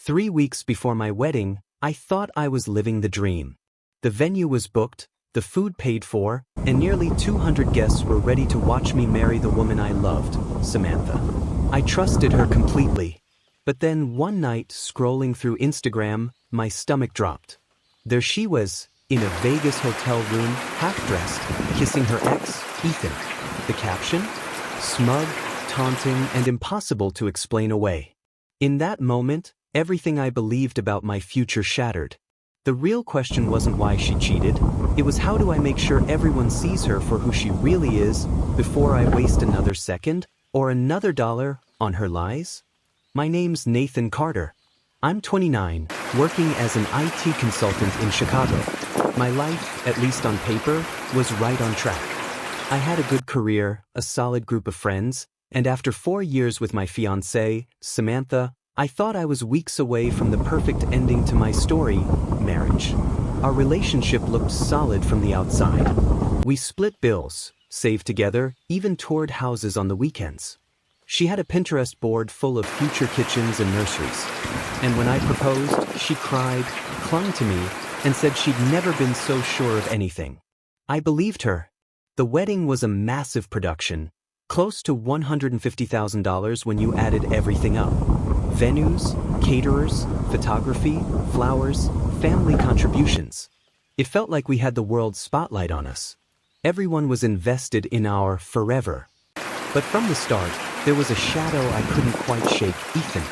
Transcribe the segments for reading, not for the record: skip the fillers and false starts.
3 weeks before my wedding, I thought I was living the dream. The venue was booked, the food paid for, and nearly 200 guests were ready to watch me marry the woman I loved, Samantha. I trusted her completely. But then one night, scrolling through Instagram, my stomach dropped. There she was, in a Vegas hotel room, half-dressed, kissing her ex, Ethan. The caption? Smug, taunting, and impossible to explain away. In that moment, everything I believed about my future shattered. The real question wasn't why she cheated, it was how do I make sure everyone sees her for who she really is before I waste another second or another dollar on her lies? My name's Nathan Carter. I'm 29, working as an IT consultant in Chicago. My life, at least on paper, was right on track. I had a good career, a solid group of friends, and after 4 years with my fiancée, Samantha, I thought I was weeks away from the perfect ending to my story, marriage. Our relationship looked solid from the outside. We split bills, saved together, even toured houses on the weekends. She had a Pinterest board full of future kitchens and nurseries. And when I proposed, she cried, clung to me, and said she'd never been so sure of anything. I believed her. The wedding was a massive production, close to $150,000 when you added everything up. Venues, caterers, photography, flowers, family contributions. It felt like we had the world's spotlight on us. Everyone was invested in our forever. But from the start, there was a shadow I couldn't quite shake, Ethan.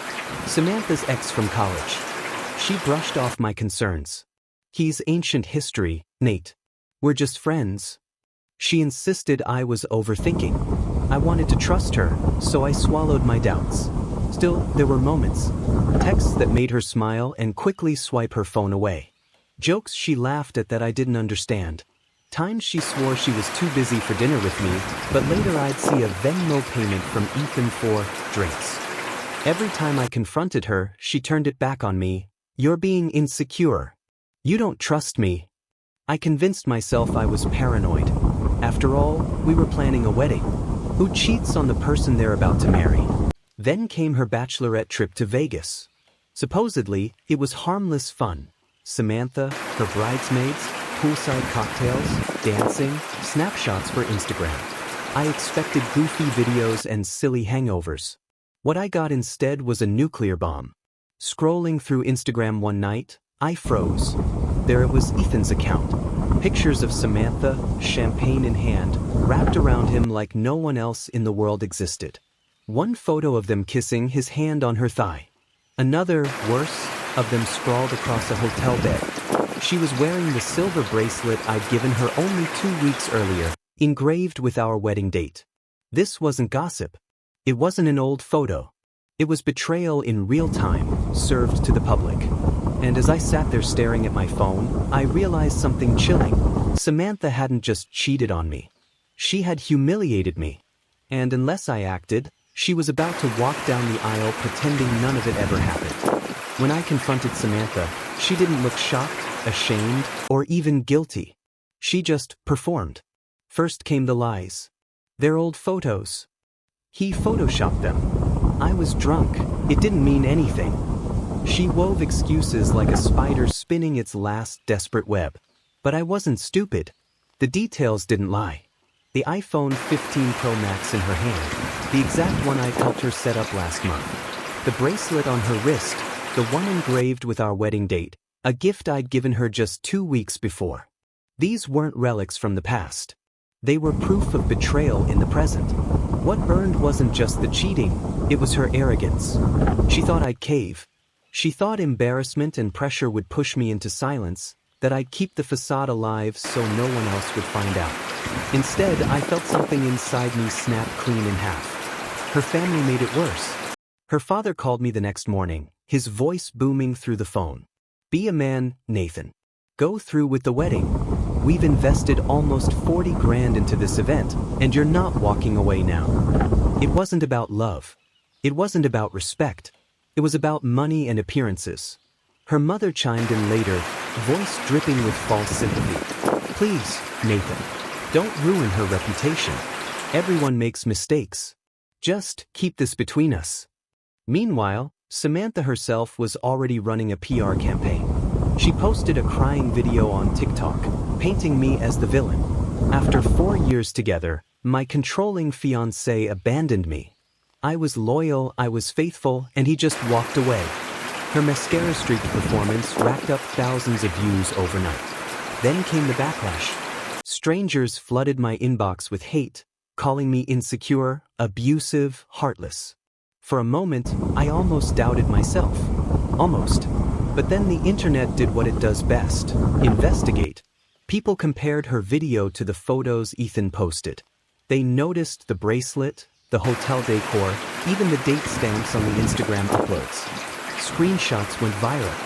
Samantha's ex from college. She brushed off my concerns. He's ancient history, Nate. We're just friends. She insisted I was overthinking. I wanted to trust her, so I swallowed my doubts. Still, there were moments. Texts that made her smile and quickly swipe her phone away. Jokes she laughed at that I didn't understand. Times she swore she was too busy for dinner with me, but later I'd see a Venmo payment from Ethan for drinks. Every time I confronted her, she turned it back on me. You're being insecure. You don't trust me. I convinced myself I was paranoid. After all, we were planning a wedding. Who cheats on the person they're about to marry? Then came her bachelorette trip to Vegas. Supposedly, it was harmless fun. Samantha, her bridesmaids, poolside cocktails, dancing, snapshots for Instagram. I expected goofy videos and silly hangovers. What I got instead was a nuclear bomb. Scrolling through Instagram one night, I froze. There it was, Ethan's account. Pictures of Samantha, champagne in hand, wrapped around him like no one else in the world existed. One photo of them kissing, his hand on her thigh. Another, worse, of them sprawled across a hotel bed. She was wearing the silver bracelet I'd given her only 2 weeks earlier, engraved with our wedding date. This wasn't gossip. It wasn't an old photo. It was betrayal in real time, served to the public. And as I sat there staring at my phone, I realized something chilling. Samantha hadn't just cheated on me. She had humiliated me. And unless I acted, she was about to walk down the aisle pretending none of it ever happened. When I confronted Samantha, she didn't look shocked, ashamed, or even guilty. She just performed. First came the lies. Their old photos. He photoshopped them. I was drunk. It didn't mean anything. She wove excuses like a spider spinning its last desperate web. But I wasn't stupid. The details didn't lie. The iPhone 15 Pro Max in her hand, the exact one I'd helped her set up last month. The bracelet on her wrist, the one engraved with our wedding date, a gift I'd given her just 2 weeks before. These weren't relics from the past. They were proof of betrayal in the present. What burned wasn't just the cheating, it was her arrogance. She thought I'd cave. She thought embarrassment and pressure would push me into silence, that I'd keep the facade alive so no one else would find out. Instead, I felt something inside me snap clean in half. Her family made it worse. Her father called me the next morning, his voice booming through the phone. Be a man, Nathan. Go through with the wedding. We've invested almost 40 grand into this event, and you're not walking away now. It wasn't about love. It wasn't about respect. It was about money and appearances. Her mother chimed in later, voice dripping with false sympathy. Please, Nathan, don't ruin her reputation. Everyone makes mistakes. Just keep this between us. Meanwhile, Samantha herself was already running a PR campaign. She posted a crying video on TikTok, painting me as the villain. After 4 years together, my controlling fiancé abandoned me. I was loyal, I was faithful, and he just walked away. Her mascara-streaked performance racked up thousands of views overnight. Then came the backlash. Strangers flooded my inbox with hate, calling me insecure, abusive, heartless. For a moment, I almost doubted myself. Almost. But then the internet did what it does best: investigate. People compared her video to the photos Ethan posted. They noticed the bracelet, the hotel decor, even the date stamps on the Instagram uploads. Screenshots went viral.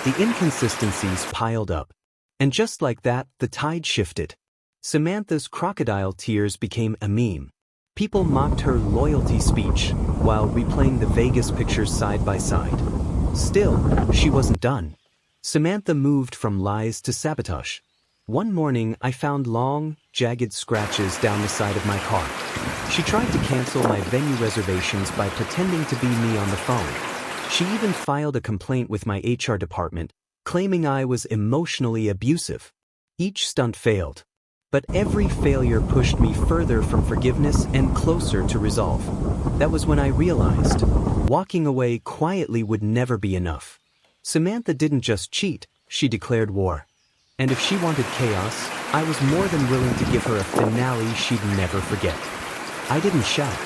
The inconsistencies piled up. And just like that, the tide shifted. Samantha's crocodile tears became a meme. People mocked her loyalty speech while replaying the Vegas pictures side by side. Still, she wasn't done. Samantha moved from lies to sabotage. One morning, I found long, jagged scratches down the side of my car. She tried to cancel my venue reservations by pretending to be me on the phone. She even filed a complaint with my HR department, claiming I was emotionally abusive. Each stunt failed. But every failure pushed me further from forgiveness and closer to resolve. That was when I realized walking away quietly would never be enough. Samantha didn't just cheat, she declared war. And if she wanted chaos, I was more than willing to give her a finale she'd never forget. I didn't shout.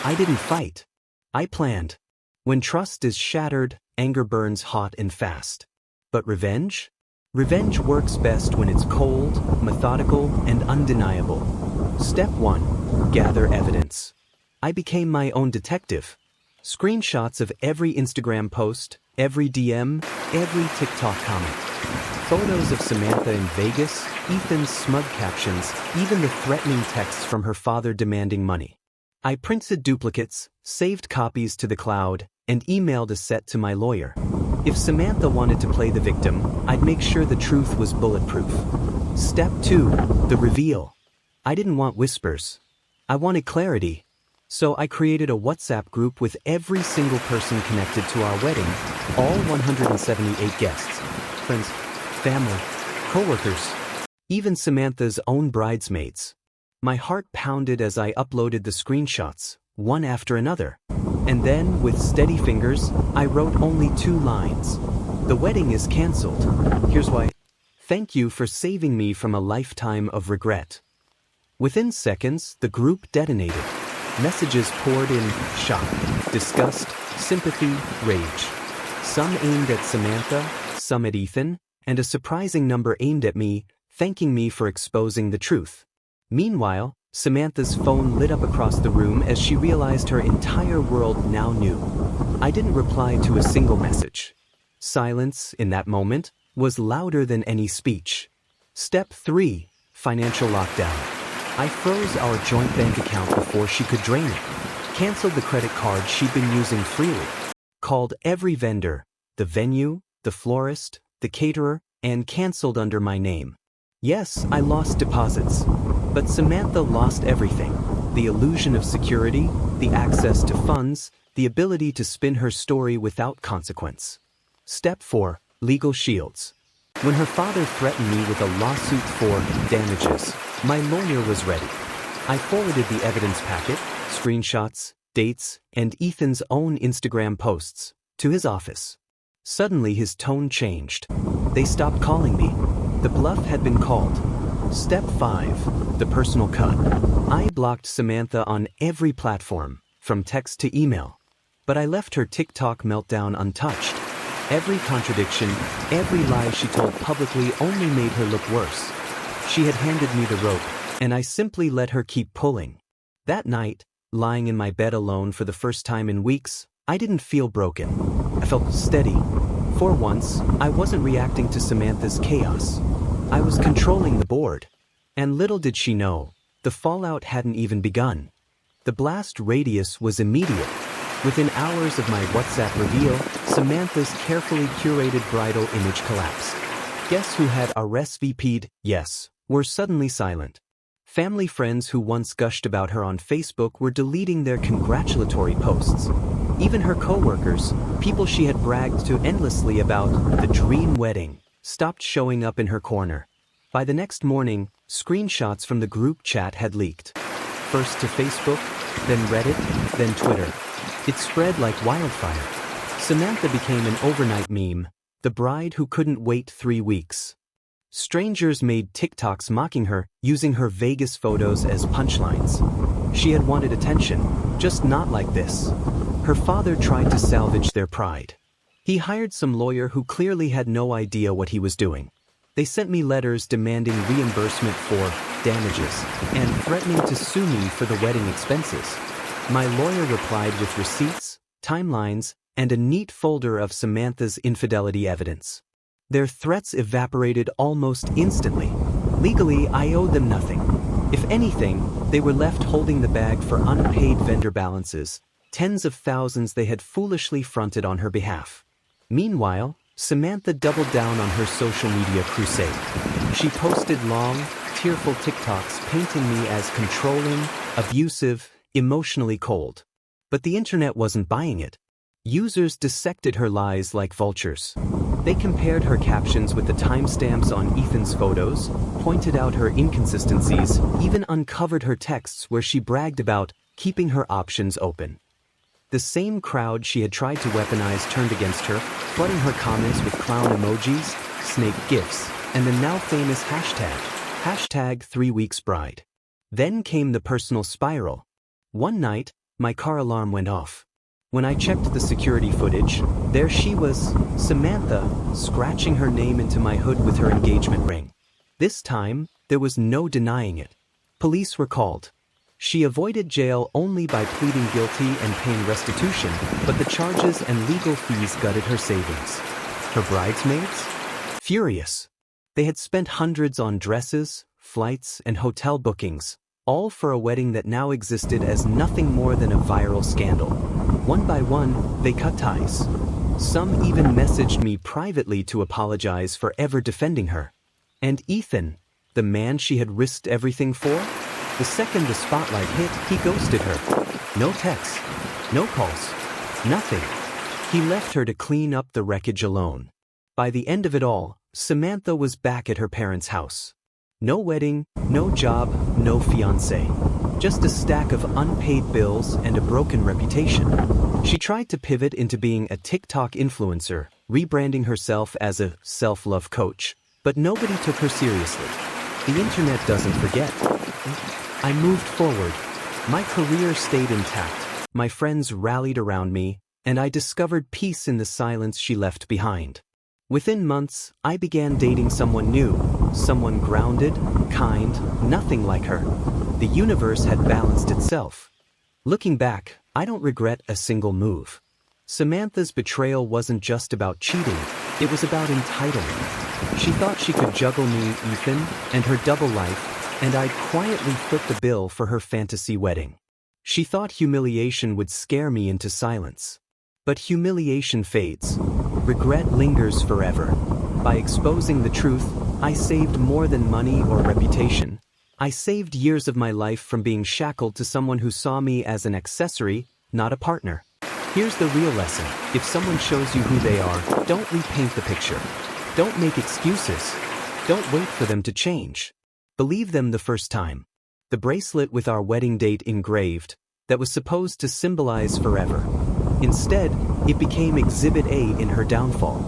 I didn't fight. I planned. When trust is shattered, anger burns hot and fast. But revenge? Revenge works best when it's cold, methodical, and undeniable. Step 1. Gather evidence. I became my own detective. Screenshots of every Instagram post, every DM, every TikTok comment. Photos of Samantha in Vegas, Ethan's smug captions, even the threatening texts from her father demanding money. I printed duplicates, saved copies to the cloud, and emailed a set to my lawyer. If Samantha wanted to play the victim, I'd make sure the truth was bulletproof. Step 2. The reveal. I didn't want whispers. I wanted clarity. So I created a WhatsApp group with every single person connected to our wedding, all 178 guests, friends, family, co-workers, even Samantha's own bridesmaids. My heart pounded as I uploaded the screenshots, one after another. And then, with steady fingers, I wrote only 2 lines. The wedding is canceled. Here's why. Thank you for saving me from a lifetime of regret. Within seconds, the group detonated. Messages poured in: shock, disgust, sympathy, rage. Some aimed at Samantha, some at Ethan, and a surprising number aimed at me, thanking me for exposing the truth. Meanwhile, Samantha's phone lit up across the room as she realized her entire world now knew. I didn't reply to a single message. Silence, in that moment, was louder than any speech. Step 3. Financial lockdown. I froze our joint bank account before she could drain it, canceled the credit card she'd been using freely, called every vendor, the venue, the florist, the caterer, and canceled under my name. Yes, I lost deposits. But Samantha lost everything: the illusion of security, the access to funds, the ability to spin her story without consequence. Step 4. Legal shields. When her father threatened me with a lawsuit for damages, my lawyer was ready. I forwarded the evidence packet, screenshots, dates, and Ethan's own Instagram posts to his office. Suddenly his tone changed. They stopped calling me. The bluff had been called. Step 5. The personal cut. I blocked Samantha on every platform, from text to email. But I left her TikTok meltdown untouched. Every contradiction, every lie she told publicly only made her look worse. She had handed me the rope, and I simply let her keep pulling. That night, lying in my bed alone for the first time in weeks, I didn't feel broken. I felt steady. For once, I wasn't reacting to Samantha's chaos. I was controlling the board. And little did she know, the fallout hadn't even begun. The blast radius was immediate. Within hours of my WhatsApp reveal, Samantha's carefully curated bridal image collapsed. Guests who had RSVP'd, yes, were suddenly silent. Family friends who once gushed about her on Facebook were deleting their congratulatory posts. Even her co-workers, people she had bragged to endlessly about the dream wedding, stopped showing up in her corner. By the next morning, screenshots from the group chat had leaked. First to Facebook, then Reddit, then Twitter. It spread like wildfire. Samantha became an overnight meme, the bride who couldn't wait 3 weeks. Strangers made TikToks mocking her, using her Vegas photos as punchlines. She had wanted attention, just not like this. Her father tried to salvage their pride. He hired some lawyer who clearly had no idea what he was doing. They sent me letters demanding reimbursement for damages and threatening to sue me for the wedding expenses. My lawyer replied with receipts, timelines, and a neat folder of Samantha's infidelity evidence. Their threats evaporated almost instantly. Legally, I owed them nothing. If anything, they were left holding the bag for unpaid vendor balances, tens of thousands they had foolishly fronted on her behalf. Meanwhile, Samantha doubled down on her social media crusade. She posted long, tearful TikToks painting me as controlling, abusive, emotionally cold. But the internet wasn't buying it. Users dissected her lies like vultures. They compared her captions with the timestamps on Ethan's photos, pointed out her inconsistencies, even uncovered her texts where she bragged about keeping her options open. The same crowd she had tried to weaponize turned against her, flooding her comments with clown emojis, snake gifs, and the now famous hashtag 3weeksbride. Then came the personal spiral. One night, my car alarm went off. When I checked the security footage, there she was, Samantha, scratching her name into my hood with her engagement ring. This time, there was no denying it. Police were called. She avoided jail only by pleading guilty and paying restitution, but the charges and legal fees gutted her savings. Her bridesmaids? Furious. They had spent hundreds on dresses, flights, and hotel bookings, all for a wedding that now existed as nothing more than a viral scandal. One by one, they cut ties. Some even messaged me privately to apologize for ever defending her. And Ethan, the man she had risked everything for? The second the spotlight hit, he ghosted her. No texts, no calls, nothing. He left her to clean up the wreckage alone. By the end of it all, Samantha was back at her parents' house. No wedding, no job, no fiancé. Just a stack of unpaid bills and a broken reputation. She tried to pivot into being a TikTok influencer, rebranding herself as a self-love coach, but nobody took her seriously. The internet doesn't forget. I moved forward. My career stayed intact. My friends rallied around me, and I discovered peace in the silence she left behind. Within months, I began dating someone new, someone grounded, kind, nothing like her. The universe had balanced itself. Looking back, I don't regret a single move. Samantha's betrayal wasn't just about cheating, it was about entitlement. She thought she could juggle me, Ethan, and her double life, and I'd quietly foot the bill for her fantasy wedding. She thought humiliation would scare me into silence. But humiliation fades. Regret lingers forever. By exposing the truth, I saved more than money or reputation. I saved years of my life from being shackled to someone who saw me as an accessory, not a partner. Here's the real lesson. If someone shows you who they are, don't repaint the picture. Don't make excuses. Don't wait for them to change. Believe them the first time. The bracelet with our wedding date engraved, that was supposed to symbolize forever. Instead, it became Exhibit A in her downfall.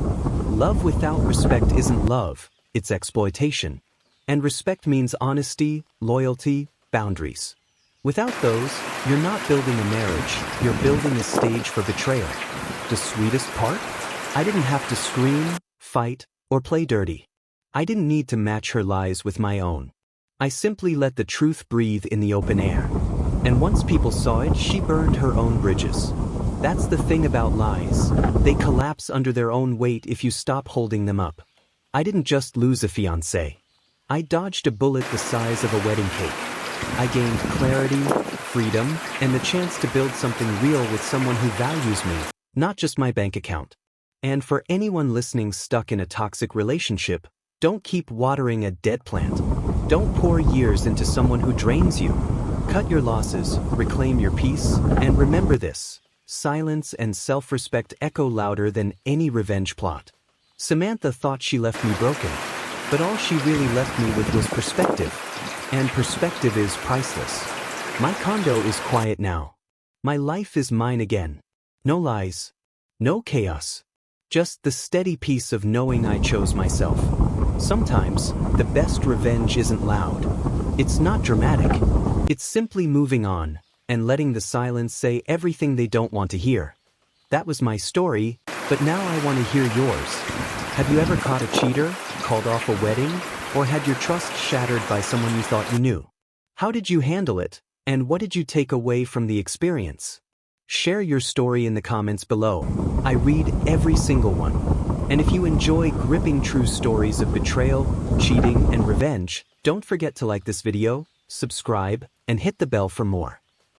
Love without respect isn't love, it's exploitation. And respect means honesty, loyalty, boundaries. Without those, you're not building a marriage, you're building a stage for betrayal. The sweetest part? I didn't have to scream, fight, or play dirty. I didn't need to match her lies with my own. I simply let the truth breathe in the open air. And once people saw it, she burned her own bridges. That's the thing about lies. They collapse under their own weight if you stop holding them up. I didn't just lose a fiancé. I dodged a bullet the size of a wedding cake. I gained clarity, freedom, and the chance to build something real with someone who values me, not just my bank account. And for anyone listening stuck in a toxic relationship, don't keep watering a dead plant. Don't pour years into someone who drains you. Cut your losses, reclaim your peace, and remember this. silence and self-respect echo louder than any revenge plot. Samantha thought she left me broken, but all she really left me with was perspective. And perspective is priceless. My condo is quiet now. My life is mine again. No lies. No chaos. Just the steady peace of knowing I chose myself. Sometimes, the best revenge isn't loud. It's not dramatic. It's simply moving on, and letting the silence say everything they don't want to hear. That was my story, but now I want to hear yours. Have you ever caught a cheater, called off a wedding, or had your trust shattered by someone you thought you knew? How did you handle it, and what did you take away from the experience? Share your story in the comments below. I read every single one. And if you enjoy gripping true stories of betrayal, cheating, and revenge, don't forget to like this video, subscribe, and hit the bell for more.